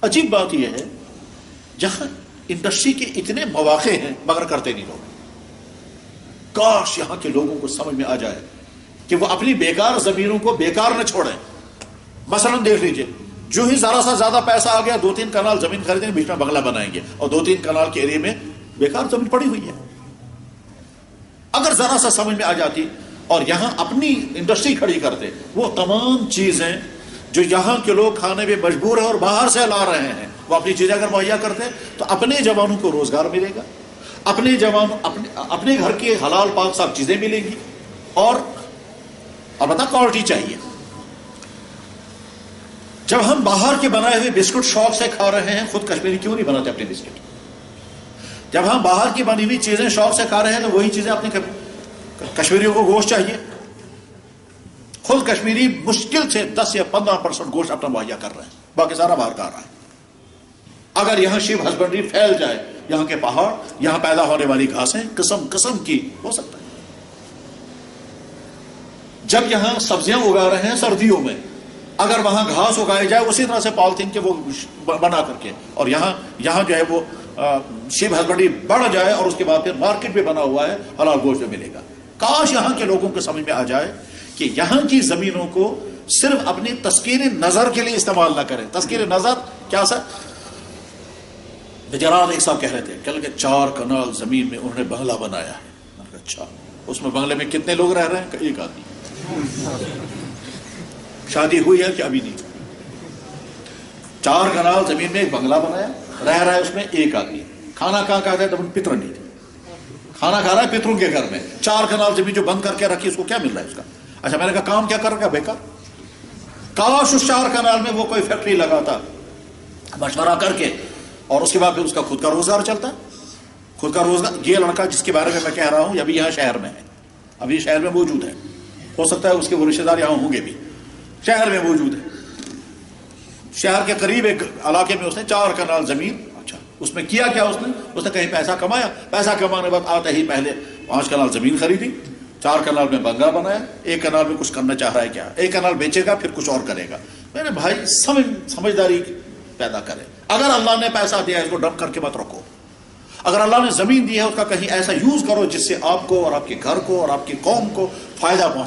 عجیب بات یہ ہے جہاں انڈسٹری کے اتنے مواقع ہیں مگر کرتے نہیں لوگ. کاش یہاں کے لوگوں کو سمجھ میں آ جائے کہ وہ اپنی بیکار زمینوں کو بیکار نہ چھوڑیں. مثلا دیکھ لیجئے, جو ہی ذرا سا زیادہ پیسہ آ گیا 2-3 کنال زمین خریدیں گے, بیچ میں بنگلہ بنائیں گے, اور 2-3 کنال کے ایریا میں بیکار زمین پڑی ہوئی ہے. اگر ذرا سا سمجھ میں آ جاتی اور یہاں اپنی انڈسٹری کھڑی کرتے, وہ تمام چیزیں جو یہاں کے لوگ کھانے میں مجبور ہیں اور باہر سے لا رہے ہیں, وہ اپنی چیزیں اگر مہیا کرتے تو اپنے جوانوں کو روزگار ملے گا, اپنے جوانوں اپنے گھر کی حلال پاک صاف چیزیں ملیں گی, اور البتہ کوالٹی چاہیے. جب ہم باہر کے بنائے ہوئے بسکٹ شوق سے کھا رہے ہیں, خود کشمیری کیوں نہیں بناتے اپنے بسکٹ؟ جب ہم باہر کی بنی ہوئی چیزیں شوق سے کھا رہے ہیں تو وہی چیزیں اپنے کشمیریوں کو گوشت چاہیے. خود کشمیری مشکل سے 10 یا 15% گوشت اپنا مہیا کر رہے ہیں, باقی سارا باہر کا آ رہا ہے. اگر یہاں شیپ ہسبنڈری پھیل جائے, یہاں کے پہاڑ, یہاں پیدا ہونے والی گھاسیں قسم قسم کی ہو سکتا ہے. جب یہاں سبزیاں اگا رہے ہیں سردیوں میں, اگر وہاں گھاس اگائی جائے اسی طرح سے پالیتھین کے وہ بنا کر کے, اور یہاں جو ہے وہ شیپ ہسبنڈری بڑھ جائے, اور اس کے بعد پھر مارکیٹ بھی بنا ہوا ہے, حلال گوشت بھی ملے گا. کاش یہاں کے لوگوں کو سمجھ میں آ جائے کہ یہاں کی زمینوں کو صرف اپنی تسکین نظر کے لیے استعمال نہ کریں. تسکین نظر کیا سر؟ بجران ایک صاحب کہہ رہے تھے کہ 4 کنال زمین میں انہوں نے بنگلہ بنایا ہے. میں نے کہا اچھا, اس میں بنگلے میں کتنے لوگ رہ رہے ہیں؟ 1 آدمی. شادی ہوئی ہے کہ ابھی نہیں؟ 4 کنال زمین میں ایک بنگلہ بنایا, رہ رہا ہے اس میں 1 آدمی. کھانا کہاں کھاتا ہے؟ تو پتر نہیں تھے, کھانا کھا رہا ہے پتروں کے گھر میں. 4 کنال زمین جو بند کر کے رکھی, اس کو کیا مل رہا ہے اس کا؟ اچھا, میں نے کہا کام کیا کر رہا ہے؟ بیکار. کاش اس 4 کنال میں وہ کوئی فیکٹری لگاتا مشورہ کر کے, اور اس کے بعد پھر اس کا خود کا روزگار چلتا. خود کا روزگار. یہ لڑکا جس کے بارے میں قہہ رہا ہوں ابھی یہاں شہر میں ہے, ابھی شہر میں موجود ہے, ہو سکتا ہے اس کے وہ رشتے دار یہاں ہوں گے بھی, شہر میں موجود ہے. شہر کے قریب ایک علاقے میں اس نے 4 کنال زمین, اچھا اس میں کیا کیا؟ اس نے کہیں پیسہ کمایا, پیسہ کمانے کے بعد آتے ہی پہلے 5 کنال زمین خریدی, 4 کنال میں بنگلہ بنایا, 1 کنال میں کچھ کرنا چاہ رہا ہے کیا, 1 کنال بیچے گا پھر کچھ اور کرے گا. میرے بھائی سمجھداری پیدا کرے. اگر اللہ نے پیسہ دیا ہے اس کو ڈمپ کر کے مت رکھو. اگر اللہ نے زمین دی ہے اس کا کہیں ایسا یوز کرو جس سے آپ کو اور آپ کے گھر کو اور آپ کی قوم کو فائدہ پہنچے.